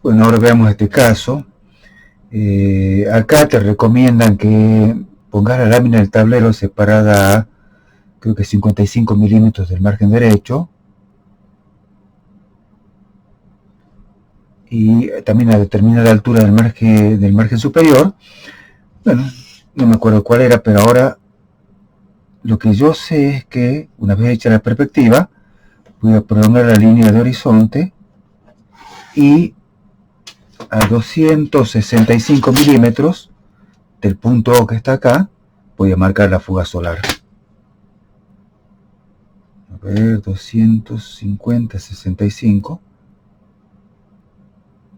Bueno, ahora veamos este caso. Acá te recomiendan que pongas la lámina del tablero separada a, creo que 55 milímetros del margen derecho, y también a determinada altura del margen superior. Bueno, no me acuerdo cuál era, pero ahora lo que yo sé es que una vez hecha la perspectiva, voy a prolongar la línea de horizonte y a 265 milímetros del punto O que está acá, voy a marcar la fuga solar. A ver, 250, 65.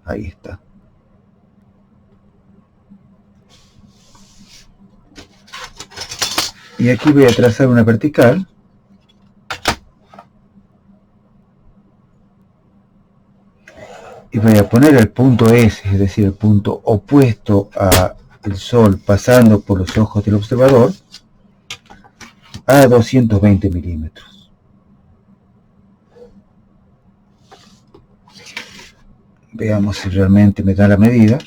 Ahí está. Y aquí voy a trazar una vertical. Y voy a poner el punto S, es decir, el punto opuesto al Sol, pasando por los ojos del observador, a 220 milímetros. Veamos si realmente me da la medida.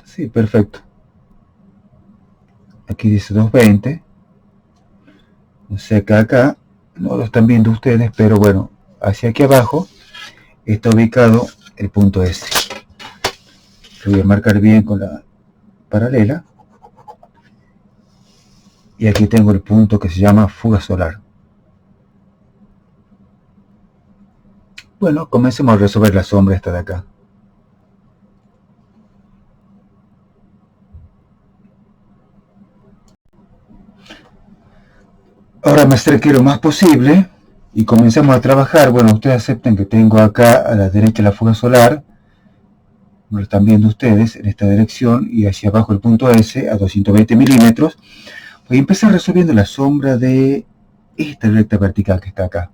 Sí, perfecto. Aquí dice 220. O sea que acá, no lo están viendo ustedes, pero bueno, hacia aquí abajo está ubicado el punto S. Lo voy a marcar bien con la paralela. Y aquí tengo el punto que se llama fuga solar. Bueno, comencemos a resolver la sombra esta de acá. Ahora me acerqué lo más posible y comenzamos a trabajar. Bueno, ustedes acepten que tengo acá a la derecha la fuga solar. Lo están viendo ustedes en esta dirección y hacia abajo el punto S a 220 milímetros. Voy a empezar resolviendo la sombra de esta recta vertical que está acá.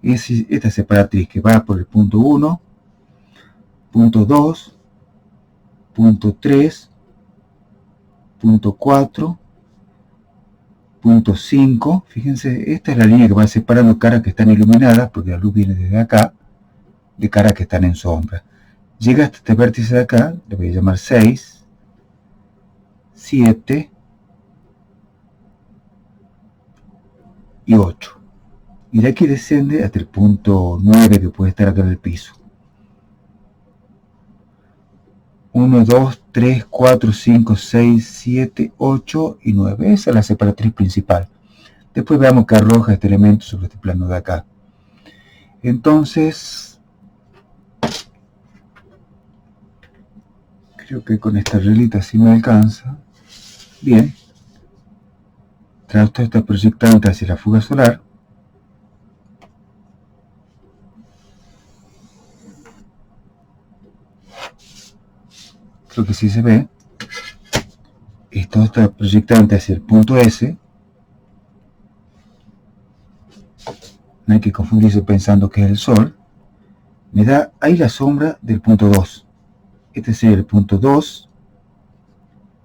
Esta separatriz que va por el punto 1, punto 2, punto 3, punto 4, punto 5. Fíjense, esta es la línea que va separando caras que están iluminadas, porque la luz viene desde acá, de caras que están en sombra. Llega hasta este vértice de acá, le voy a llamar 6, 7 y 8. Y de aquí desciende hasta el punto 9 que puede estar acá en el piso. 1, 2, 3, 4, 5, 6, 7, 8 y 9. Esa es la separatriz principal. Después veamos que arroja este elemento sobre este plano de acá. Entonces, creo que con esta reglita sí me alcanza. Bien. Trato esta proyectante hacia la fuga solar. Creo que sí se ve. Esto está proyectante hacia el punto S. No hay que confundirse pensando que es el Sol. Me da ahí la sombra del punto 2. Este sería el punto 2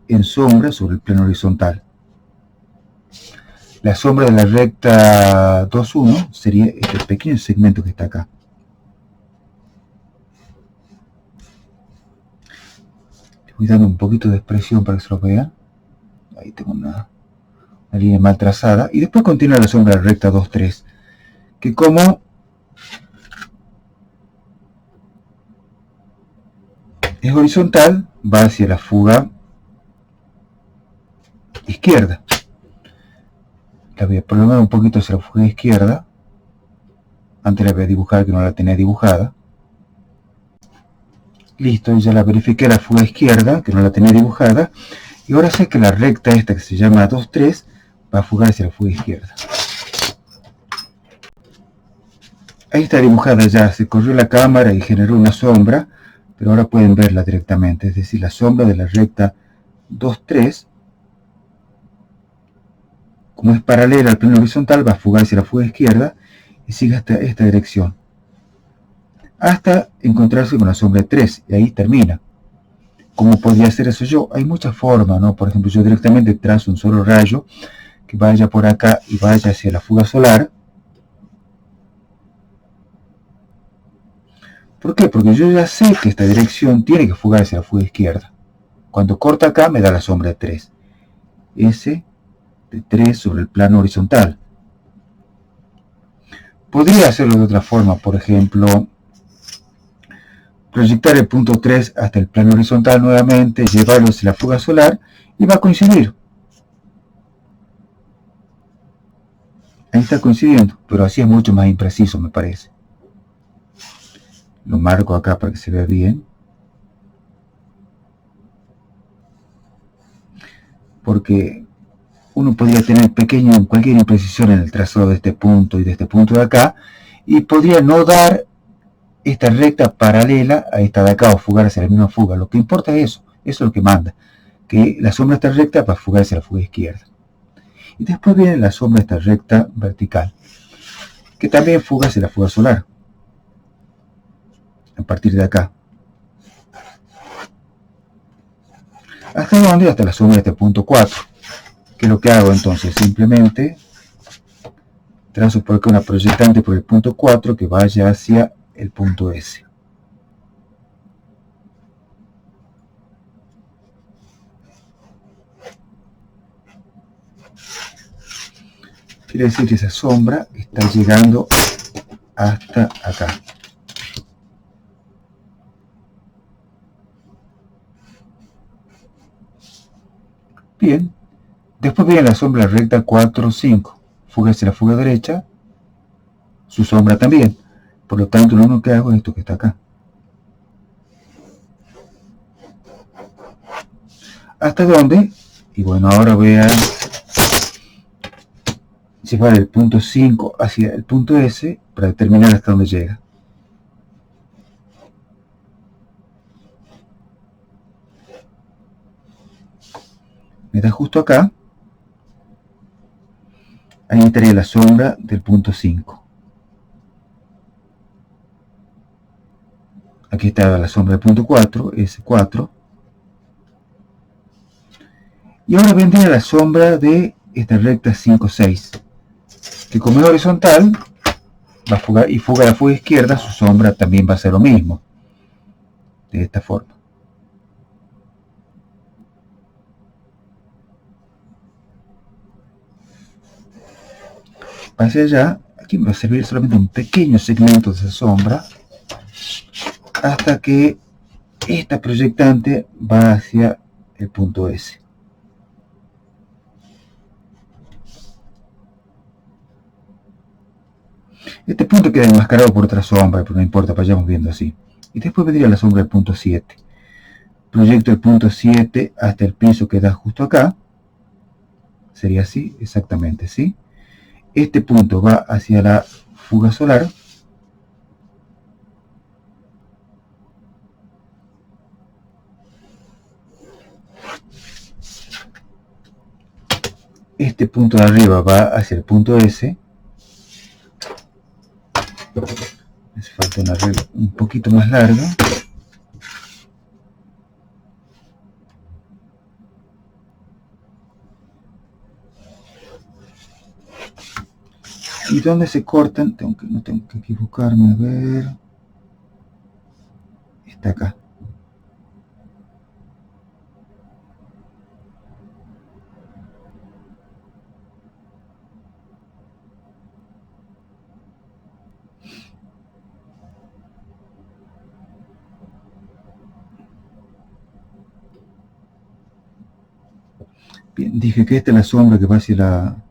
en sombra sobre el plano horizontal. La sombra de la recta 2,1 sería este pequeño segmento que está acá. Le voy dando un poquito de expresión para que se lo vean. Ahí tengo una línea mal trazada. Y después continúa la sombra de la recta 2,3. Que como es horizontal, va hacia la fuga izquierda. La voy a prolongar un poquito hacia la fuga izquierda. Antes la voy a dibujar, que no la tenía dibujada. Listo, ya la verifiqué la fuga izquierda, que no la tenía dibujada. Y ahora sé que la recta esta, que se llama 2,3, va a fugar hacia la fuga izquierda. Ahí está dibujada ya, se corrió la cámara y generó una sombra, pero ahora pueden verla directamente. Es decir, la sombra de la recta 2,3, como es paralela al plano horizontal, va a fugar hacia la fuga izquierda y sigue hasta esta dirección, hasta encontrarse con la sombra 3, y ahí termina. ¿Cómo podría hacer eso yo? Hay muchas formas, ¿no? Por ejemplo, yo directamente trazo un solo rayo que vaya por acá y vaya hacia la fuga solar. ¿Por qué? Porque yo ya sé que esta dirección tiene que fugar hacia la fuga izquierda. Cuando corta acá me da la sombra de 3. S de 3 sobre el plano horizontal. Podría hacerlo de otra forma, por ejemplo, proyectar el punto 3 hasta el plano horizontal nuevamente, llevarlo hacia la fuga solar y va a coincidir. Ahí está coincidiendo, pero así es mucho más impreciso, me parece. Lo marco acá para que se vea bien. Porque uno podría tener cualquier imprecisión en el trazado de este punto y de este punto de acá, y podría no dar esta recta paralela a esta de acá o fugar hacia la misma fuga. Lo que importa es eso es lo que manda, que la sombra está recta para fugar hacia la fuga izquierda. Y después viene la sombra esta recta vertical, que también fuga hacia la fuga solar, a partir de acá. ¿Hasta dónde? Hasta la sombra de este punto 4. ¿Qué es lo que hago entonces? Simplemente trazo por acá una proyectante por el punto 4 que vaya hacia el punto S. Quiere decir que esa sombra está llegando hasta acá. Bien, después viene la sombra recta 4, 5. Fuga hacia la fuga derecha, su sombra también. Por lo tanto, lo único que hago es esto que está acá. ¿Hasta dónde? Y bueno, ahora voy a llevar el punto 5 hacia el punto S para determinar hasta dónde llega. Me da justo acá. Ahí estaría la sombra del punto 5. Aquí está la sombra del punto 4, S4. Y ahora vendría la sombra de esta recta 5, 6. Que como es horizontal, va a fugar y fuga a la fuga izquierda, su sombra también va a ser lo mismo. De esta forma. Hacia allá, aquí me va a servir solamente un pequeño segmento de esa sombra, hasta que esta proyectante va hacia el punto S. Este punto queda enmascarado por otra sombra, pero no importa, vayamos viendo así. Y después vendría la sombra del punto 7. Proyecto el punto 7 hasta el piso que da justo acá. Sería así, exactamente, ¿sí? Este punto va hacia la fuga solar. Este punto de arriba va hacia el punto S. Hace falta una regla un poquito más larga. ¿Y dónde se cortan? No tengo que equivocarme, a ver. Está acá. Bien, dije que esta es la sombra que va hacia la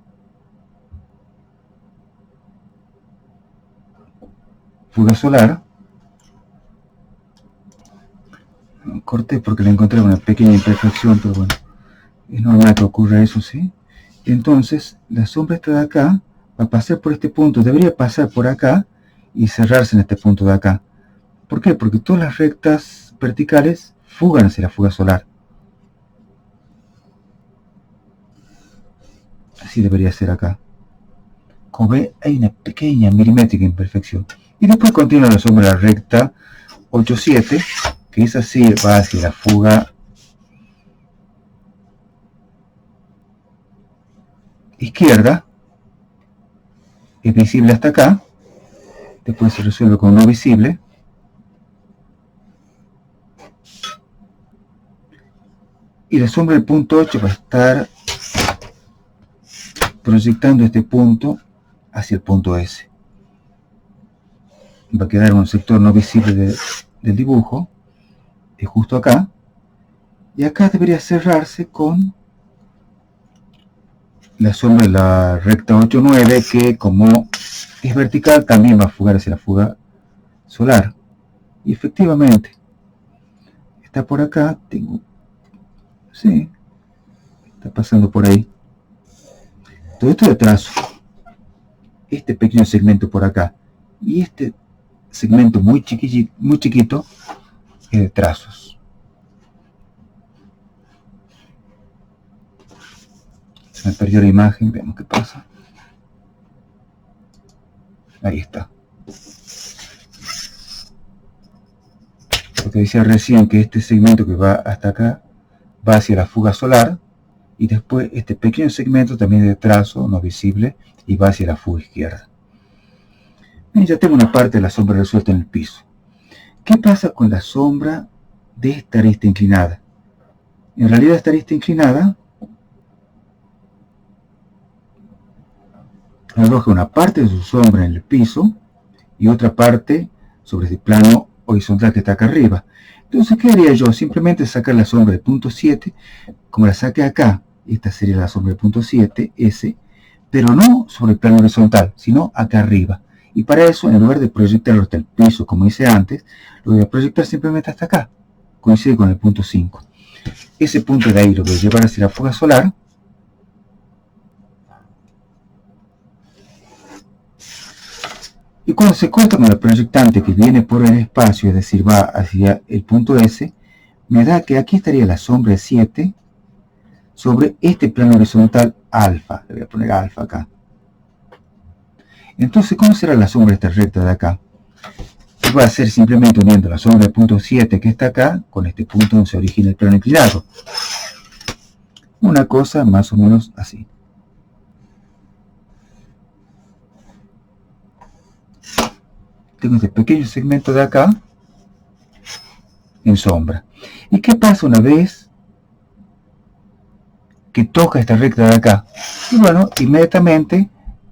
fuga solar. Corté porque le encontré una pequeña imperfección, pero bueno, es normal que ocurra eso, ¿sí? Entonces, la sombra esta de acá va a pasar por este punto, debería pasar por acá y cerrarse en este punto de acá. ¿Por qué? Porque todas las rectas verticales fugan hacia la fuga solar. Así debería ser acá. Como ve, hay una pequeña milimétrica imperfección. Y después continúa la sombra recta 8,7, que es así, va hacia la fuga izquierda es visible hasta acá, después se resuelve con no visible, y la sombra del punto 8 va a estar proyectando este punto hacia el punto S. Va a quedar un sector no visible del dibujo, es justo acá, y acá debería cerrarse con la sombra de la recta 8-9, que como es vertical también va a fugar hacia la fuga solar. Y efectivamente, está por acá, sí, está pasando por ahí. Todo esto de trazo, este pequeño segmento por acá, y este segmento muy chiquito es de trazos. Se me perdió la imagen, veamos qué pasa. Ahí está. Lo que decía recién, que este segmento que va hasta acá va hacia la fuga solar, y después este pequeño segmento también de trazo no visible y va hacia la fuga izquierda. Bien, ya tengo una parte de la sombra resuelta en el piso. ¿Qué pasa con la sombra de esta arista inclinada? En realidad esta arista inclinada arroja una parte de su sombra en el piso y otra parte sobre el plano horizontal que está acá arriba. Entonces, ¿qué haría yo? Simplemente sacar la sombra del punto 7, como la saqué acá. Esta sería la sombra del punto 7, S, pero no sobre el plano horizontal, sino acá arriba. Y para eso, en lugar de proyectarlo hasta el piso, como hice antes, lo voy a proyectar simplemente hasta acá. Coincide con el punto 5. Ese punto de ahí lo voy a llevar hacia la fuga solar. Y cuando se corta con el proyectante que viene por el espacio, es decir, va hacia el punto S, me da que aquí estaría la sombra de 7 sobre este plano horizontal alfa. Le voy a poner alfa acá. Entonces, ¿cómo será la sombra de esta recta de acá? Va a ser simplemente uniendo la sombra del punto 7 que está acá con este punto donde se origina el plano inclinado. Una cosa más o menos así. Tengo este pequeño segmento de acá en sombra. ¿Y qué pasa una vez que toca esta recta de acá? Y bueno, inmediatamente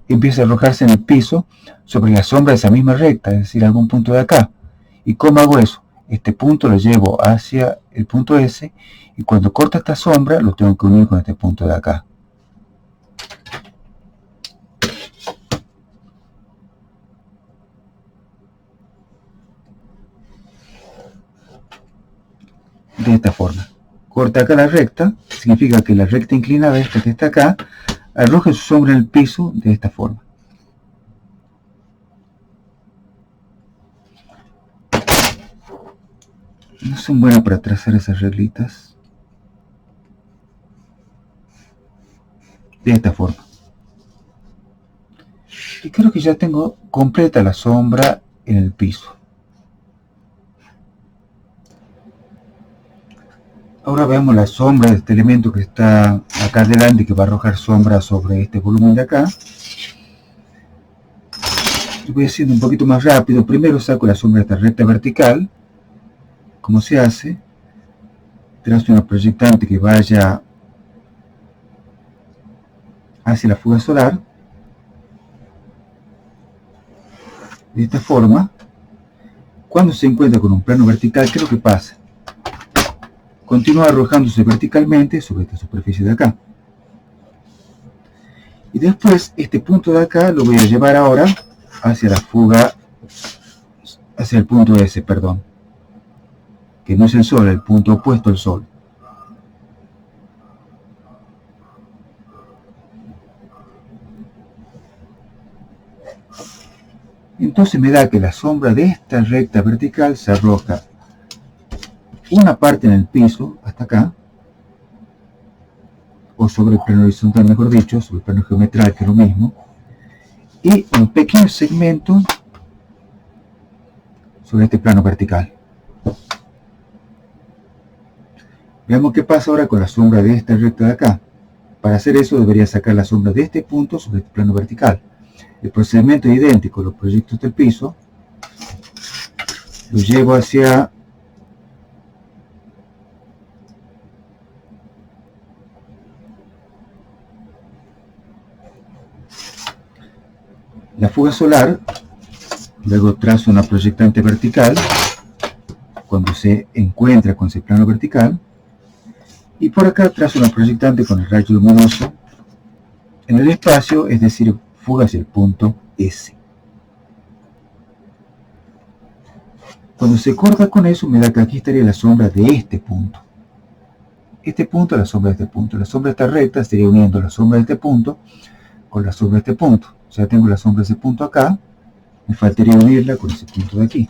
empieza a arrojarse en el piso sobre la sombra de esa misma recta, es decir, algún punto de acá. ¿Y cómo hago eso? Este punto lo llevo hacia el punto S, y cuando corta esta sombra lo tengo que unir con este punto de acá. De esta forma. Corta acá la recta, significa que la recta inclinada esta que está acá arroja su sombra en el piso de esta forma. No son buenas para trazar esas reglitas. De esta forma. Y creo que ya tengo completa la sombra en el piso. Ahora veamos la sombra de este elemento que está acá adelante, que va a arrojar sombra sobre este volumen de acá. Voy haciendo un poquito más rápido. Primero saco la sombra de esta recta vertical. ¿Cómo se hace? Trazo una proyectante que vaya hacia la fuga solar. De esta forma. Cuando se encuentra con un plano vertical, ¿qué es lo que pasa? Continúa arrojándose verticalmente sobre esta superficie de acá. Y después, este punto de acá lo voy a llevar ahora hacia la fuga, hacia el punto S, perdón. Que no es el Sol, el punto opuesto al Sol. Entonces me da que la sombra de esta recta vertical se arroja una parte en el piso, hasta acá, o sobre el plano horizontal, mejor dicho, sobre el plano geometral, que es lo mismo, y un pequeño segmento sobre este plano vertical. Veamos qué pasa ahora con la sombra de esta recta de acá. Para hacer eso debería sacar la sombra de este punto sobre este plano vertical. El procedimiento es idéntico, los proyectos del piso, lo llevo hacia la fuga solar, luego trazo una proyectante vertical cuando se encuentra con ese plano vertical, y por acá trazo una proyectante con el rayo luminoso en el espacio, es decir, fuga hacia el punto S. Cuando se corta con eso, me da que aquí estaría la sombra de este punto. Este punto, la sombra de este punto. La sombra de esta recta estaría uniendo la sombra de este punto con la sombra de este punto. O sea, tengo la sombra de ese punto acá, me faltaría unirla con ese punto de aquí.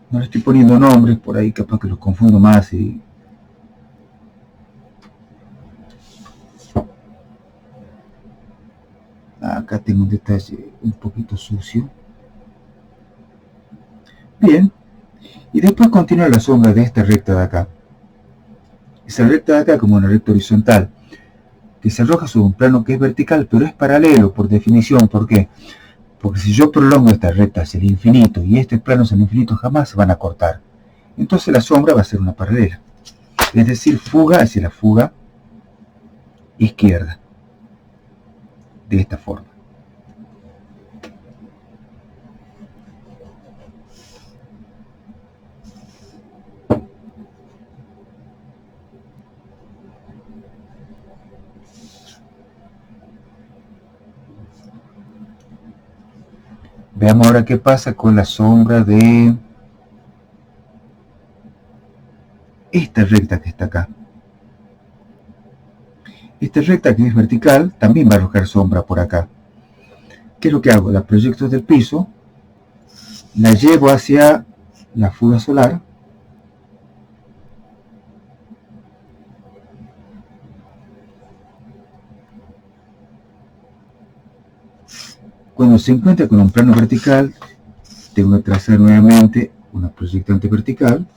No le estoy poniendo nombres por ahí, capaz que los confundo más y... Acá tengo un detalle un poquito sucio. Bien, y después continúa la sombra de esta recta de acá. Esa recta de acá como una recta horizontal, que se arroja sobre un plano que es vertical, pero es paralelo por definición. ¿Por qué? Porque si yo prolongo esta recta hacia el infinito y este plano hacia el infinito, jamás se van a cortar. Entonces la sombra va a ser una paralela. Es decir, fuga hacia la fuga izquierda. De esta forma. Veamos ahora qué pasa con la sombra de esta recta que está acá. Esta recta que es vertical también va a arrojar sombra por acá. ¿Qué es lo que hago? La proyecto del piso, la llevo hacia la fuga solar, cuando se encuentra con un plano vertical, tengo que trazar nuevamente una proyectante vertical,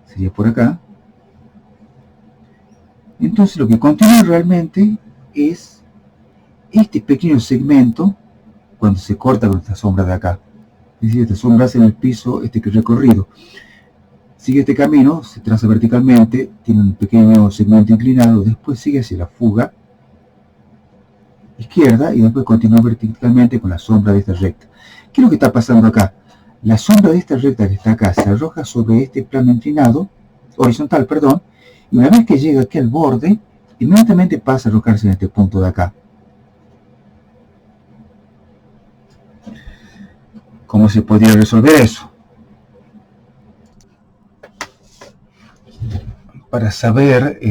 sería por acá. Entonces lo que continúa realmente es este pequeño segmento cuando se corta con esta sombra de acá. Es decir, esta sombra hace en el piso este recorrido. Sigue este camino, se traza verticalmente, tiene un pequeño segmento inclinado, después sigue hacia la fuga izquierda y después continúa verticalmente con la sombra de esta recta. ¿Qué es lo que está pasando acá? La sombra de esta recta que está acá se arroja sobre este plano inclinado, horizontal, perdón, y una vez que llega aquí al borde, inmediatamente pasa a arrojarse en este punto de acá. ¿Cómo se podría resolver eso? Para saber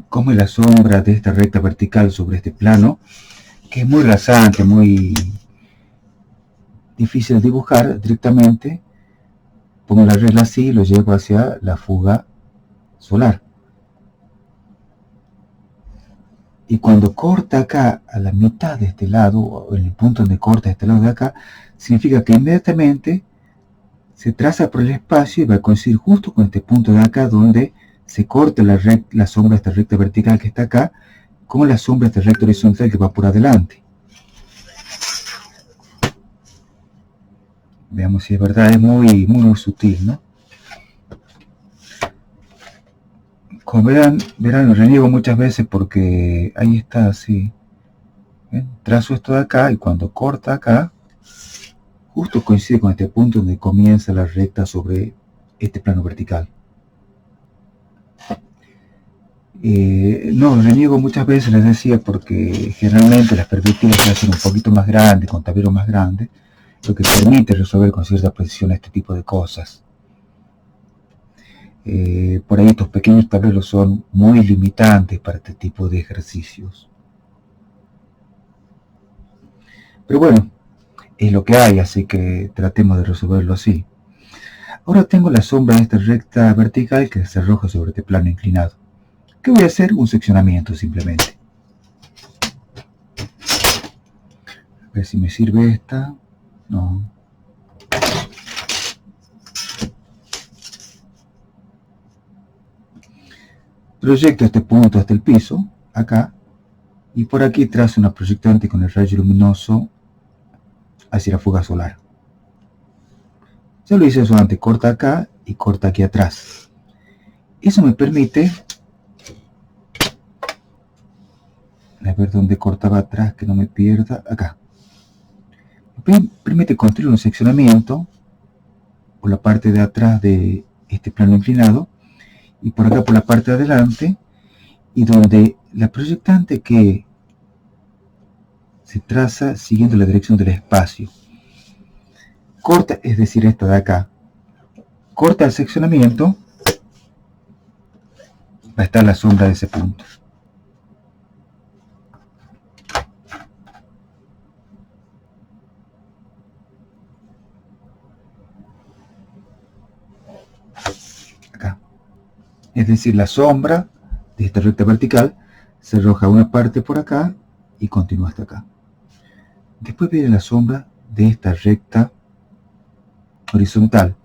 cómo es la sombra de esta recta vertical sobre este plano, que es muy rasante, muy difícil de dibujar directamente, pongo la regla así y lo llevo hacia la fuga solar. Y cuando corta acá a la mitad de este lado, o en el punto donde corta este lado de acá, significa que inmediatamente se traza por el espacio y va a coincidir justo con este punto de acá donde se corta la sombra de esta recta vertical que está acá, con la sombra de esta recta horizontal que va por adelante. Veamos si es verdad, es muy sutil, ¿no? Como verán, lo reniego muchas veces porque ahí está así. ¿Ven? Trazo esto de acá y cuando corta acá, justo coincide con este punto donde comienza la recta sobre este plano vertical. No, reniego muchas veces, les decía, porque generalmente las perspectivas se hacen un poquito más grandes, con tablero más grande, lo que permite resolver con cierta precisión este tipo de cosas. Por ahí estos pequeños tableros son muy limitantes para este tipo de ejercicios. Pero bueno, es lo que hay, así que tratemos de resolverlo así. Ahora tengo la sombra de esta recta vertical que se arroja sobre este plano inclinado. ¿Qué voy a hacer? Un seccionamiento simplemente. A ver si me sirve esta. No. Proyecto este punto hasta el piso, acá, y por aquí trazo una proyectante con el rayo luminoso hacia la fuga solar. Ya lo hice eso antes, corta acá y corta aquí atrás. Eso me permite, a ver dónde cortaba atrás, que no me pierda, acá. Me permite construir un seccionamiento por la parte de atrás de este plano inclinado y por acá por la parte de adelante, y donde la proyectante que se traza siguiendo la dirección del espacio. Corta, es decir, esta de acá, corta el seccionamiento, va a estar la sombra de ese punto. Acá. Es decir, la sombra de esta recta vertical se arroja una parte por acá y continúa hasta acá. Después viene la sombra de esta recta horizontal,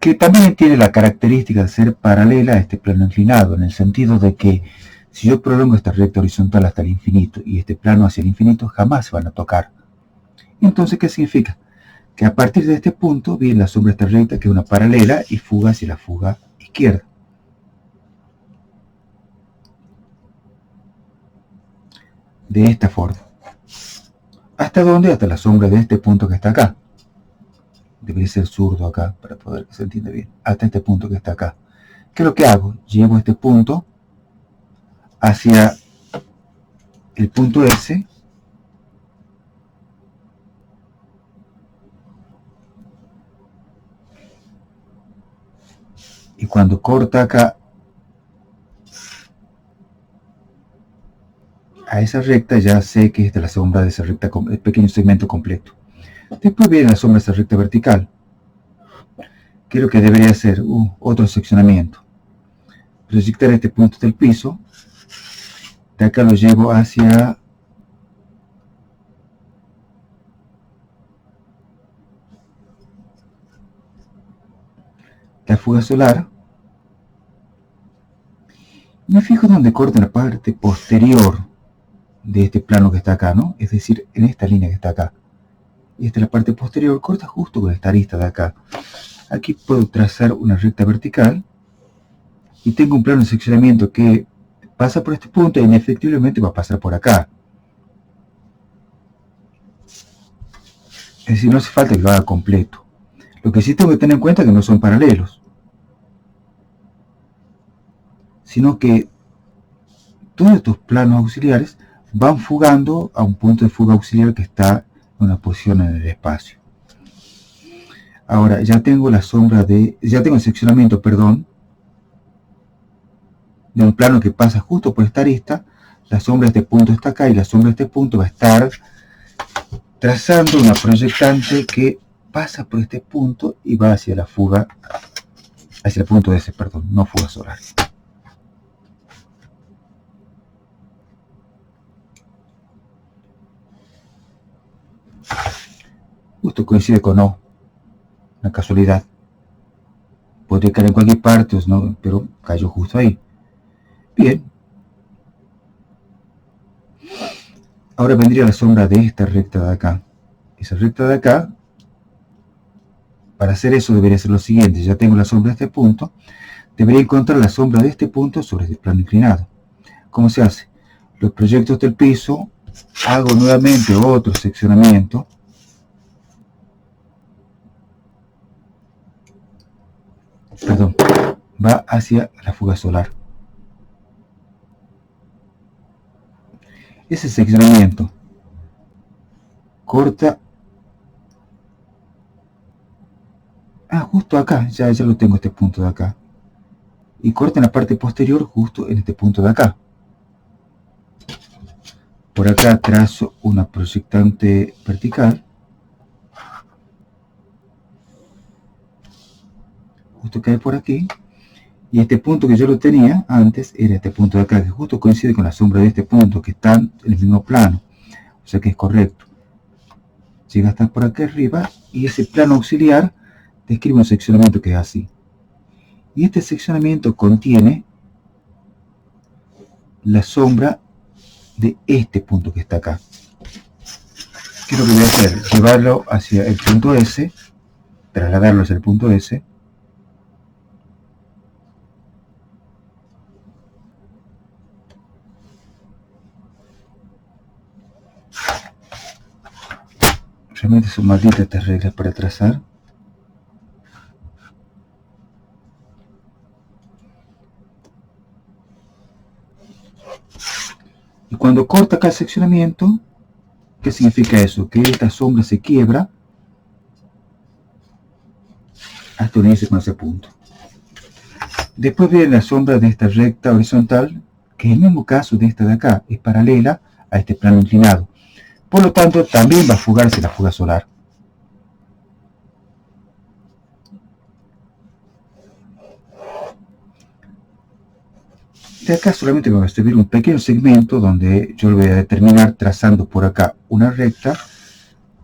que también tiene la característica de ser paralela a este plano inclinado, en el sentido de que si yo prolongo esta recta horizontal hasta el infinito y este plano hacia el infinito, jamás se van a tocar. Entonces, ¿qué significa? Que a partir de este punto viene la sombra de esta recta, que es una paralela, y fuga hacia la fuga izquierda. De esta forma. ¿Hasta dónde? Hasta la sombra de este punto que está acá. Debería ser zurdo acá para poder que se entienda bien. Hasta este punto que está acá. ¿Qué es lo que hago? Llevo este punto hacia el punto S y cuando corta acá a esa recta, ya sé que esta es la sombra de esa recta, el pequeño segmento completo. Después viene la sombra de esa recta vertical. ¿Qué es lo que debería hacer? Otro seccionamiento. Proyectar este punto del piso. De acá lo llevo hacia la fuga solar. Me fijo donde corta la parte posterior de este plano que está acá, ¿no? Es decir, en esta línea que está acá. Y esta es la parte posterior, corta justo con esta arista de acá. Aquí puedo trazar una recta vertical y tengo un plano de seccionamiento que pasa por este punto e inefectiblemente va a pasar por acá. Es decir, no hace falta que lo haga completo. Lo que sí tengo que tener en cuenta es que no son paralelos, sino que todos estos planos auxiliares van fugando a un punto de fuga auxiliar que está en una posición en el espacio. Ahora ya tengo la sombra de, ya tengo el seccionamiento, perdón, de un plano que pasa justo por esta arista. La sombra de este punto está acá y la sombra de este punto va a estar trazando una proyectante que pasa por este punto y va hacia la fuga, hacia el punto S, perdón, no fuga solar. Justo coincide con O, una casualidad. Podría caer en cualquier parte, ¿no? Pero cayó justo ahí. Bien. Ahora vendría la sombra de esta recta de acá. Esa recta de acá, para hacer eso debería ser lo siguiente. Ya tengo la sombra de este punto. Debería encontrar la sombra de este punto sobre el plano inclinado. ¿Cómo se hace? Los proyectos del piso, hago nuevamente otro seccionamiento. Perdón, va hacia la fuga solar. Ese seccionamiento corta, justo acá, ya lo tengo este punto de acá, y corta en la parte posterior justo en este punto de acá. Por acá trazo una proyectante vertical, justo cae por aquí, y este punto que yo lo tenía antes era este punto de acá, que justo coincide con la sombra de este punto, que está en el mismo plano, o sea que es correcto. Llega hasta por acá arriba, y ese plano auxiliar describe un seccionamiento que es así. Y este seccionamiento contiene la sombra de este punto que está acá. ¿Qué es lo que voy a hacer? Llevarlo hacia el punto S, trasladarlo hacia el punto S, realmente son malditas estas reglas para trazar. Y cuando corta acá el seccionamiento, ¿qué significa eso? Que esta sombra se quiebra hasta unirse con ese punto. Después viene la sombra de esta recta horizontal, que es el mismo caso de esta de acá, es paralela a este plano inclinado. Por lo tanto, también va a fugarse la fuga solar. De acá solamente me va a servir un pequeño segmento donde yo lo voy a determinar trazando por acá una recta,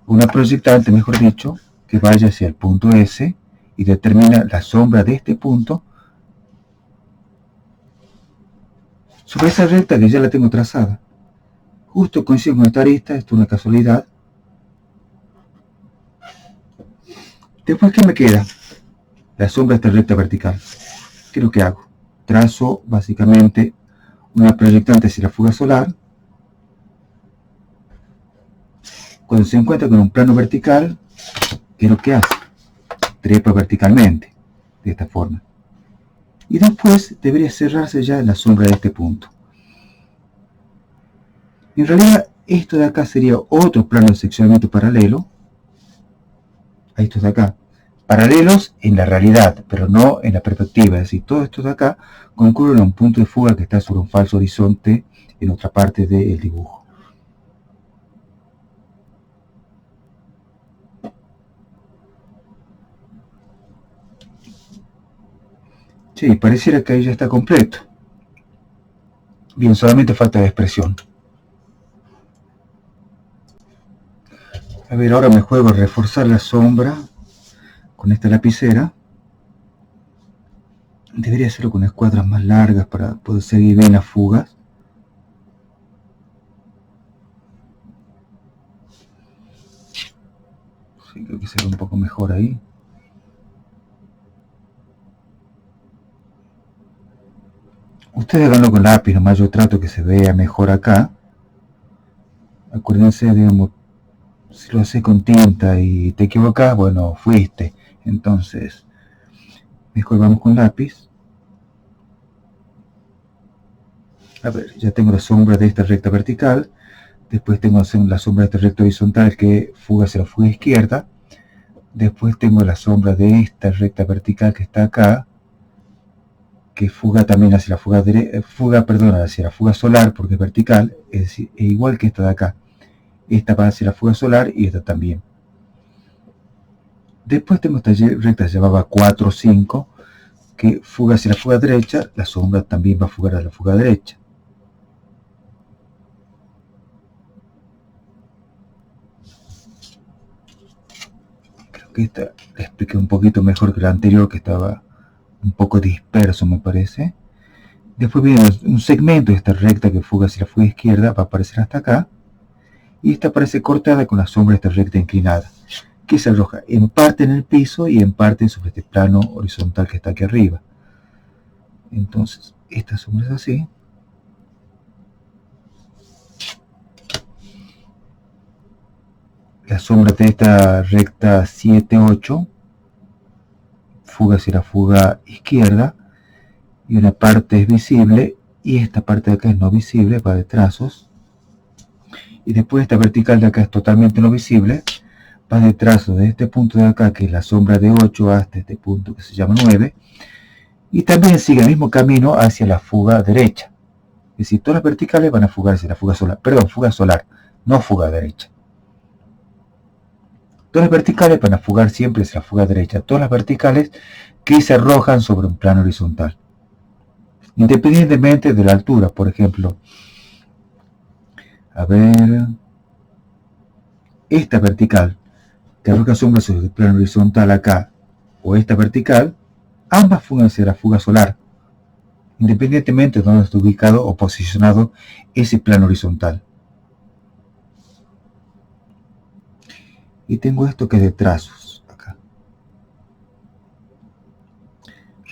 una proyectante, mejor dicho, que vaya hacia el punto S y determina la sombra de este punto sobre esa recta que ya la tengo trazada. Justo coincide con esta arista, esto es una casualidad. Después, ¿qué me queda? La sombra de esta recta vertical. ¿Qué es lo que hago? Trazo básicamente una proyectante hacia la fuga solar. Cuando se encuentra con un plano vertical, ¿qué es lo que hace? Trepa verticalmente, de esta forma. Y después debería cerrarse ya en la sombra de este punto. En realidad, esto de acá sería otro plano de seccionamiento paralelo a estos de acá. Paralelos en la realidad, pero no en la perspectiva. Es decir, todo esto de acá concurren a un punto de fuga que está sobre un falso horizonte en otra parte del dibujo. Sí, pareciera que ahí ya está completo. Bien, solamente falta de expresión. A ver, ahora me juego a reforzar la sombra con esta lapicera. Debería hacerlo con escuadras más largas para poder seguir bien las fugas. Sí, creo que se ve un poco mejor ahí. Ustedes háganlo con lápiz, nomás yo trato que se vea mejor acá. Acuérdense, digamos, si lo haces con tinta y te equivocas, bueno, fuiste. Entonces, mejor vamos con lápiz. A ver, ya tengo la sombra de esta recta vertical. Después tengo la sombra de esta recta horizontal que fuga hacia la fuga izquierda. Después tengo la sombra de esta recta vertical que está acá, que fuga también hacia la fuga, hacia la fuga solar porque es vertical, es decir, es igual que esta de acá. Esta va hacia la fuga solar y esta también. Después tengo esta recta llamada 4, 5, que fuga hacia la fuga derecha, la sombra también va a fugar a la fuga derecha. Creo que esta la expliqué un poquito mejor que la anterior, que estaba un poco disperso, me parece. Después viene un segmento de esta recta que fuga hacia la fuga izquierda, va a aparecer hasta acá. Y esta aparece cortada con la sombra de esta recta inclinada, que se arroja en parte en el piso y en parte sobre este plano horizontal que está aquí arriba. Entonces, esta sombra es así. La sombra de esta recta 7, 8 fuga hacia la fuga izquierda y una parte es visible y esta parte de acá es no visible, va de trazos. Y después esta vertical de acá es totalmente no visible, va de trazos de este punto de acá, que es la sombra de 8, hasta este punto que se llama 9. Y también sigue el mismo camino hacia la fuga derecha. Es decir, todas las verticales van a fugarse la fuga solar. Perdón, fuga solar, no fuga derecha. Todas las verticales van a fugar siempre hacia la fuga derecha. Todas las verticales que se arrojan sobre un plano horizontal. Independientemente de la altura, por ejemplo. A ver. Esta vertical que arroja sombra sobre el plano horizontal acá, o esta vertical, ambas fugan hacia la fuga solar. independientemente de dónde esté ubicado o posicionado ese plano horizontal. Y tengo esto que es de trazos acá.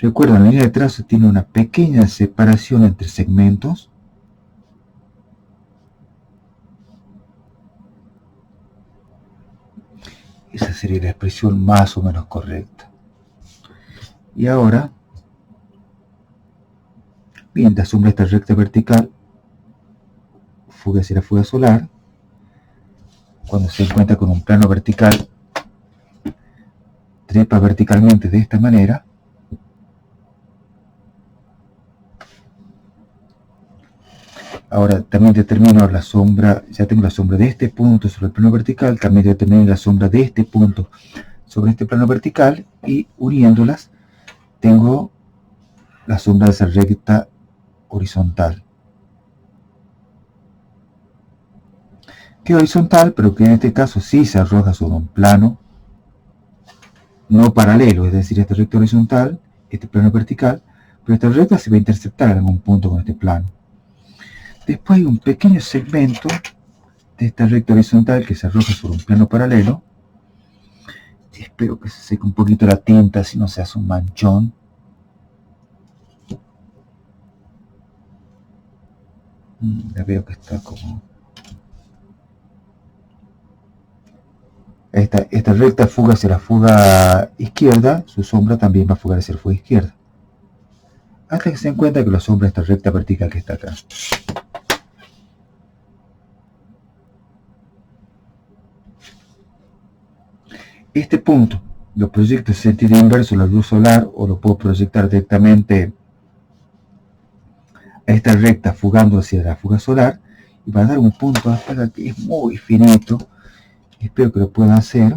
Recuerden, la línea de trazo tiene una pequeña separación entre segmentos. Esa sería la expresión más o menos correcta. Y ahora, bien, la sombra esta recta vertical, fuga hacia la fuga solar. Cuando se encuentra con un plano vertical, trepa verticalmente de esta manera. Ahora también determino la sombra, ya tengo la sombra de este punto sobre el plano vertical, también determino la sombra de este punto sobre este plano vertical, y uniéndolas tengo la sombra de esa recta horizontal. Que horizontal, pero que en este caso sí se arroja sobre un plano no paralelo, es decir, esta recta horizontal, este plano vertical, pero esta recta se va a interceptar en algún punto con este plano. Después hay un pequeño segmento de esta recta horizontal que se arroja sobre un plano paralelo. Espero que se seque un poquito la tinta, si no se hace un manchón. Ya veo que está como... Esta recta fuga hacia la fuga izquierda, su sombra también va a fugar hacia la fuga izquierda. Hasta que se den cuenta que la sombra de esta recta vertical que está acá. Este punto lo proyecto en sentido inverso a la luz solar, o lo puedo proyectar directamente a esta recta fugando hacia la fuga solar, y va a dar un punto hasta acá que es muy finito. Espero que lo puedan hacer.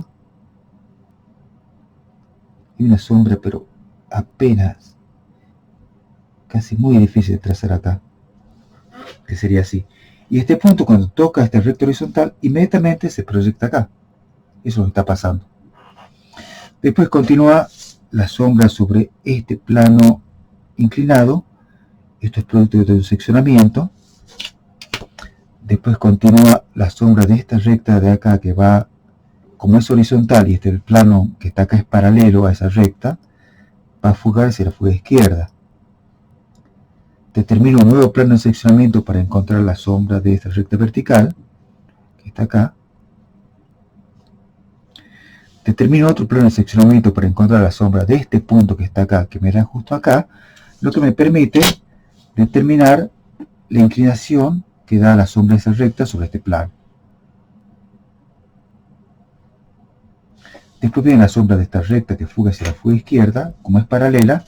Y una sombra, pero apenas, casi muy difícil de trazar acá, que sería así. Y este punto, cuando toca este recto horizontal, inmediatamente se proyecta acá. Eso es lo que está pasando. Después continúa la sombra sobre este plano inclinado. Esto es producto de un seccionamiento. Después continúa la sombra de esta recta de acá, que va, como es horizontal y este el plano que está acá es paralelo a esa recta, va a fugar hacia la fuga izquierda. Determino un nuevo plano de seccionamiento para encontrar la sombra de esta recta vertical, que está acá. Determino otro plano de seccionamiento para encontrar la sombra de este punto que está acá, que me da justo acá, lo que me permite determinar la inclinación que da la sombra de esa recta sobre este plano. Después viene la sombra de esta recta que fuga hacia la fuga izquierda. Como es paralela,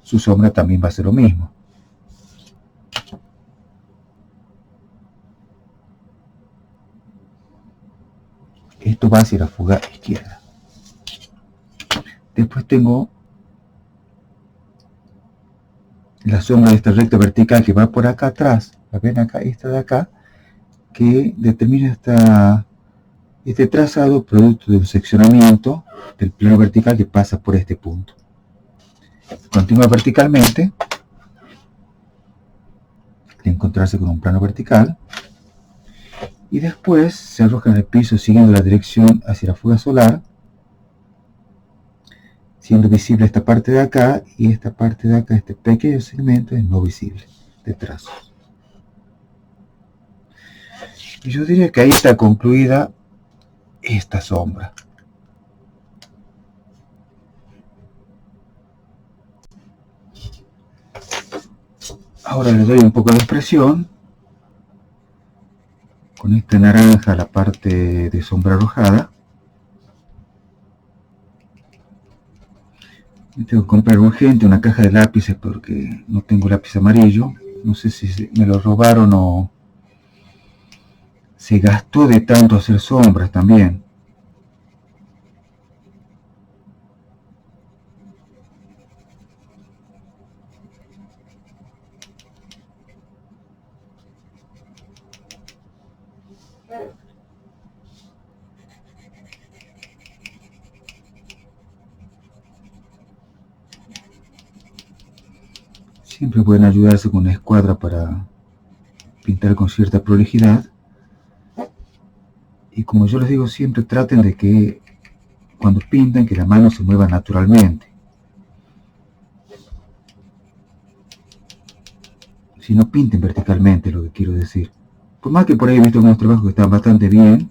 su sombra también va a ser lo mismo. Esto va hacia la fuga izquierda. Después tengo la sombra de esta recta vertical que va por acá atrás. ¿La ven acá? Esta de acá, que determina este trazado producto de un seccionamiento del plano vertical que pasa por este punto. Continúa verticalmente, de encontrarse con un plano vertical, y después se arroja en el piso siguiendo la dirección hacia la fuga solar, siendo visible esta parte de acá, y esta parte de acá, este pequeño segmento, es no visible de trazos. Y yo diría que ahí está concluida esta sombra. Ahora le doy un poco de expresión con esta naranja a la parte de sombra arrojada. Me tengo que comprar urgente una caja de lápices porque no tengo lápiz amarillo. No sé si me lo robaron o se gastó de tanto hacer sombras también. Siempre pueden ayudarse con una escuadra para pintar con cierta prolijidad. Y como yo les digo siempre, traten de que cuando pintan, que la mano se mueva naturalmente. Si no, pinten verticalmente, lo que quiero decir. Por más que por ahí he visto algunos trabajos que están bastante bien,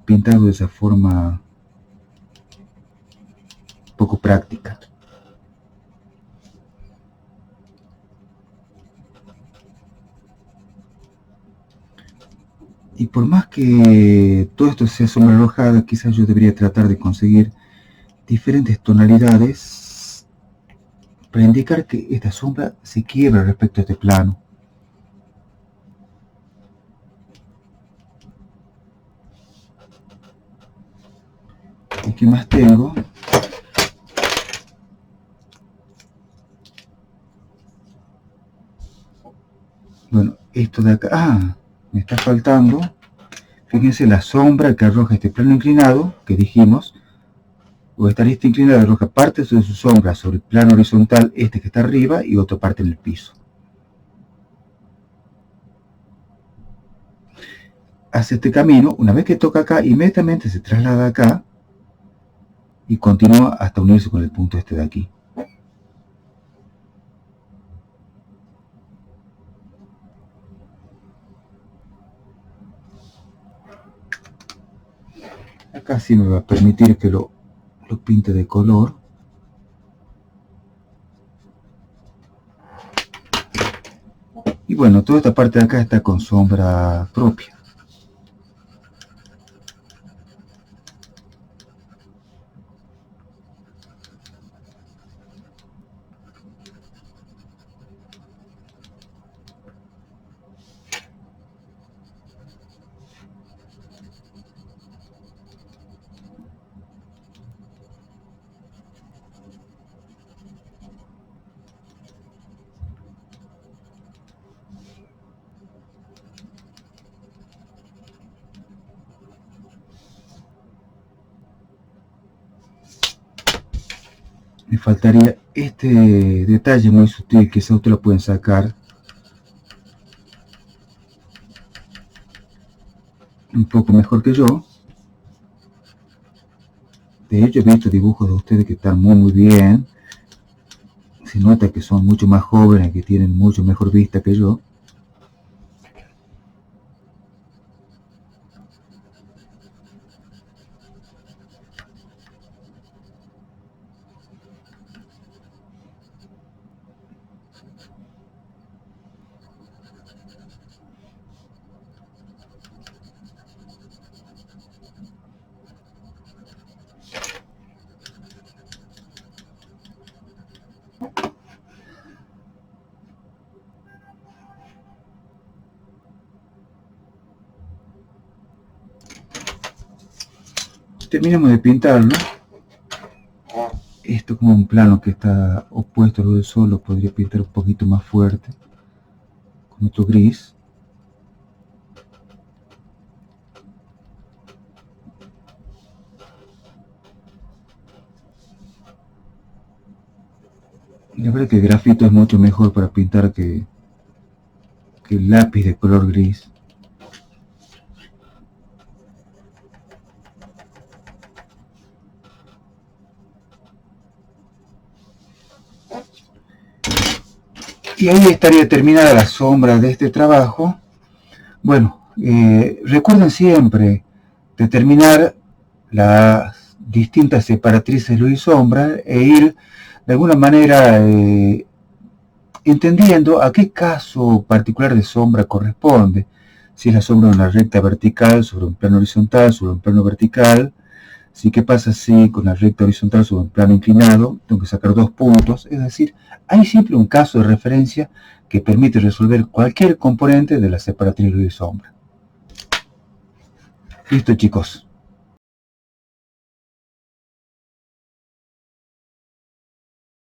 pintados de esa forma poco práctica. Y por más que todo esto sea sombra arrojada, quizás yo debería tratar de conseguir diferentes tonalidades para indicar que esta sombra se quiebra respecto a este plano. ¿Y qué más tengo? Bueno, esto de acá, me está faltando, fíjense la sombra que arroja este plano inclinado, que dijimos, o esta lista inclinada arroja parte de su sombra sobre el plano horizontal, este que está arriba, y otra parte en el piso. Hace este camino, una vez que toca acá, inmediatamente se traslada acá, y continúa hasta unirse con el punto este de aquí. Acá sí me va a permitir que lo pinte de color. Y bueno, toda esta parte de acá está con sombra propia. Me faltaría este detalle muy sutil, que quizá ustedes lo pueden sacar un poco mejor que yo. De hecho, he visto dibujos de ustedes que están muy bien. Se nota que son mucho más jóvenes, que tienen mucho mejor vista que yo. Terminamos de pintarlo. Esto como un plano que está opuesto a lo del sol, lo podría pintar un poquito más fuerte con otro gris. La verdad que el grafito es mucho mejor para pintar que el lápiz de color gris. Y ahí estaría terminada la sombra de este trabajo. Bueno, recuerden siempre determinar las distintas separatrices luz y sombra e ir de alguna manera entendiendo a qué caso particular de sombra corresponde. Si es la sombra de una recta vertical sobre un plano horizontal, sobre un plano vertical. Si qué pasa si con la recta horizontal sobre un plano inclinado, tengo que sacar 2 puntos. Es decir, hay siempre un caso de referencia que permite resolver cualquier componente de la separatriz luz y sombra. Listo, chicos.